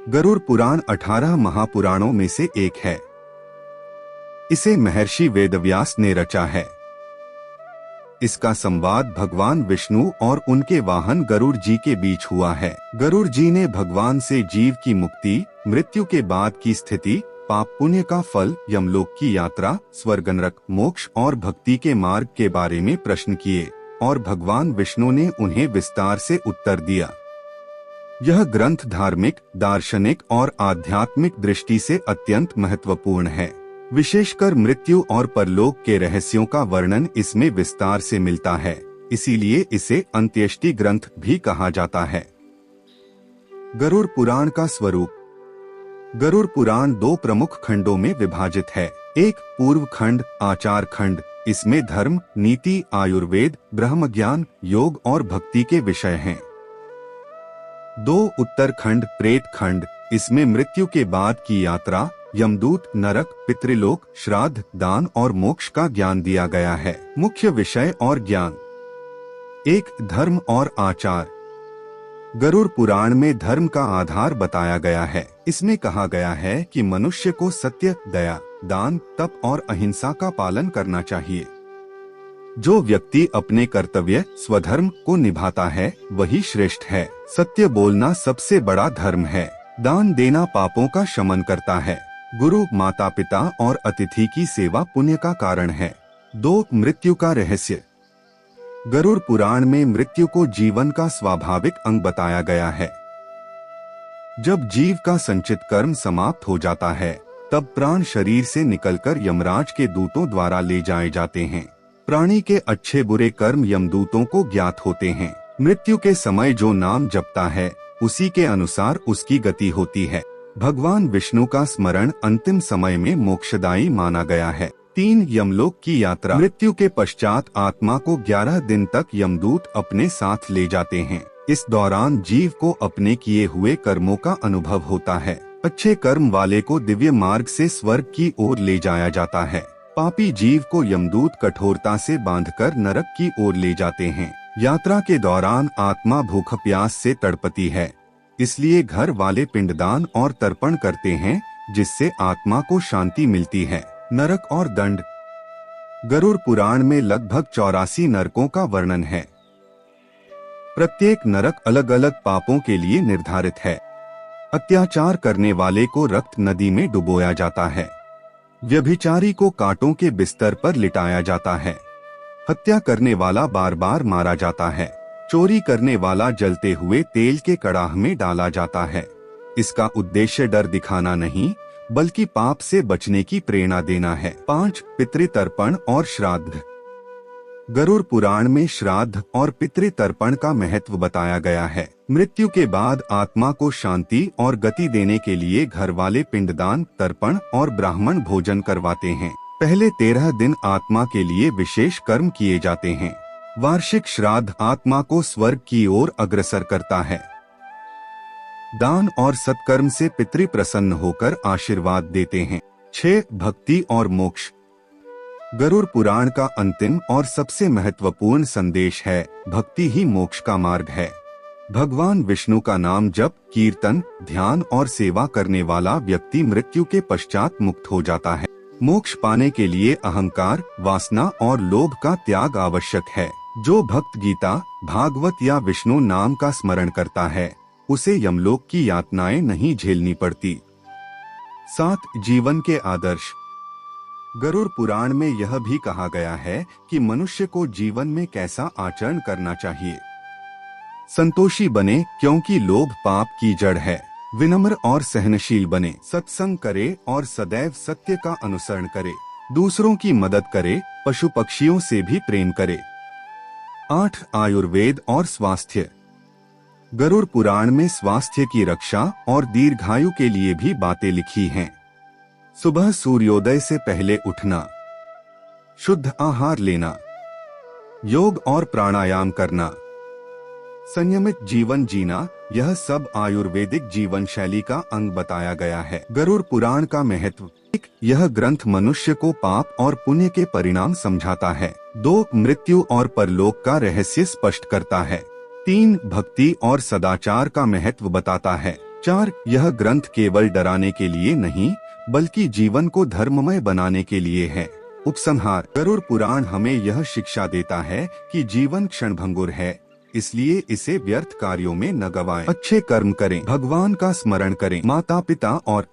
गरुड़ पुराण 18 महापुराणों में से एक है। इसे महर्षि वेदव्यास ने रचा है। इसका संवाद भगवान विष्णु और उनके वाहन गरुड़ जी के बीच हुआ है। गरुड़ जी ने भगवान से जीव की मुक्ति, मृत्यु के बाद की स्थिति, पाप पुण्य का फल, यमलोक की यात्रा, स्वर्ग नरक, मोक्ष और भक्ति के मार्ग के बारे में प्रश्न किए और भगवान विष्णु ने उन्हें विस्तार से उत्तर दिया। यह ग्रंथ धार्मिक, दार्शनिक और आध्यात्मिक दृष्टि से अत्यंत महत्वपूर्ण है। विशेषकर मृत्यु और परलोक के रहस्यों का वर्णन इसमें विस्तार से मिलता है, इसीलिए इसे अंत्येष्टि ग्रंथ भी कहा जाता है। गरुड़ पुराण का स्वरूप। गरुड़ पुराण दो प्रमुख खंडों में विभाजित है। एक पूर्व खंड, आचार खंड, इसमें धर्म, नीति, आयुर्वेद, ब्रह्म ज्ञान, योग और भक्ति के विषय हैं। दो उत्तर खंड, प्रेत खंड, इसमें मृत्यु के बाद की यात्रा, यमदूत, नरक, पितृलोक, श्राद्ध, दान और मोक्ष का ज्ञान दिया गया है। मुख्य विषय और ज्ञान। एक, धर्म और आचार। गरुड़ पुराण में धर्म का आधार बताया गया है। इसमें कहा गया है कि मनुष्य को सत्य, दया, दान, तप और अहिंसा का पालन करना चाहिए। जो व्यक्ति अपने कर्तव्य, स्वधर्म को निभाता है वही श्रेष्ठ है। सत्य बोलना सबसे बड़ा धर्म है। दान देना पापों का शमन करता है। गुरु, माता पिता और अतिथि की सेवा पुण्य का कारण है। दो, मृत्यु का रहस्य। गरुड़ पुराण में मृत्यु को जीवन का स्वाभाविक अंग बताया गया है। जब जीव का संचित कर्म समाप्त हो जाता है, तब प्राण शरीर से निकलकर यमराज के दूतों द्वारा ले जाए जाते हैं। प्राणी के अच्छे बुरे कर्म यमदूतों को ज्ञात होते हैं। मृत्यु के समय जो नाम जपता है, उसी के अनुसार उसकी गति होती है। भगवान विष्णु का स्मरण अंतिम समय में मोक्षदायी माना गया है। 3, यमलोक की यात्रा। मृत्यु के पश्चात आत्मा को 11 दिन तक यमदूत अपने साथ ले जाते हैं। इस दौरान जीव को अपने किए हुए कर्मों का अनुभव होता है। अच्छे कर्म वाले को दिव्य मार्ग से स्वर्ग की ओर ले जाया जाता है। पापी जीव को यमदूत कठोरता से बांधकर नरक की ओर ले जाते हैं। यात्रा के दौरान आत्मा भूख प्यास से तड़पती है, इसलिए घर वाले पिंडदान और तर्पण करते हैं, जिससे आत्मा को शांति मिलती है। नरक और दंड। गरुड़ पुराण में लगभग 84 नरकों का वर्णन है। प्रत्येक नरक अलग अलग पापों के लिए निर्धारित है। अत्याचार करने वाले को रक्त नदी में डुबोया जाता है। व्यभिचारी को कांटों के बिस्तर पर लिटाया जाता है। हत्या करने वाला बार बार मारा जाता है। चोरी करने वाला जलते हुए तेल के कड़ाह में डाला जाता है। इसका उद्देश्य डर दिखाना नहीं, बल्कि पाप से बचने की प्रेरणा देना है। 5, पितृतर्पण और श्राद्ध। गरुड़ पुराण में श्राद्ध और पितृतर्पण का महत्व बताया गया है। मृत्यु के बाद आत्मा को शांति और गति देने के लिए घर वाले पिंडदान, तर्पण और ब्राह्मण भोजन करवाते हैं। पहले 13 दिन आत्मा के लिए विशेष कर्म किए जाते हैं। वार्षिक श्राद्ध आत्मा को स्वर्ग की ओर अग्रसर करता है। दान और सत्कर्म से पितृ प्रसन्न होकर आशीर्वाद देते हैं। 6, भक्ति और मोक्ष। गरुड़ पुराण का अंतिम और सबसे महत्वपूर्ण संदेश है, भक्ति ही मोक्ष का मार्ग है। भगवान विष्णु का नाम जप, कीर्तन, ध्यान और सेवा करने वाला व्यक्ति मृत्यु के पश्चात मुक्त हो जाता है। मोक्ष पाने के लिए अहंकार, वासना और लोभ का त्याग आवश्यक है। जो भक्त गीता, भागवत या विष्णु नाम का स्मरण करता है, उसे यमलोक की यातनाएं नहीं झेलनी पड़ती। 7, जीवन के आदर्श। गरुड़ पुराण में यह भी कहा गया है कि मनुष्य को जीवन में कैसा आचरण करना चाहिए। संतोषी बने, क्योंकि लोभ पाप की जड़ है। विनम्र और सहनशील बने। सत्संग करे और सदैव सत्य का अनुसरण करे। दूसरों की मदद करे, पशु पक्षियों से भी प्रेम करे। 8, आयुर्वेद और स्वास्थ्य। गरुड़ पुराण में स्वास्थ्य की रक्षा और दीर्घायु के लिए भी बातें लिखी हैं। सुबह सूर्योदय से पहले उठना, शुद्ध आहार लेना, योग और प्राणायाम करना, संयमित जीवन जीना, यह सब आयुर्वेदिक जीवन शैली का अंग बताया गया है। गरुड़ पुराण का महत्व। यह ग्रंथ मनुष्य को पाप और पुण्य के परिणाम समझाता है। 2, मृत्यु और परलोक का रहस्य स्पष्ट करता है। 3, भक्ति और सदाचार का महत्व बताता है। 4. यह ग्रंथ केवल डराने के लिए नहीं बल्कि जीवन को धर्ममय बनाने के लिए है। उपसंहार: गरुड़ पुराण हमें यह शिक्षा देता है कि जीवन क्षणभंगुर है, इसलिए इसे व्यर्थ कार्यों में न गवाएं। अच्छे कर्म करें, भगवान का स्मरण करें, माता पिता और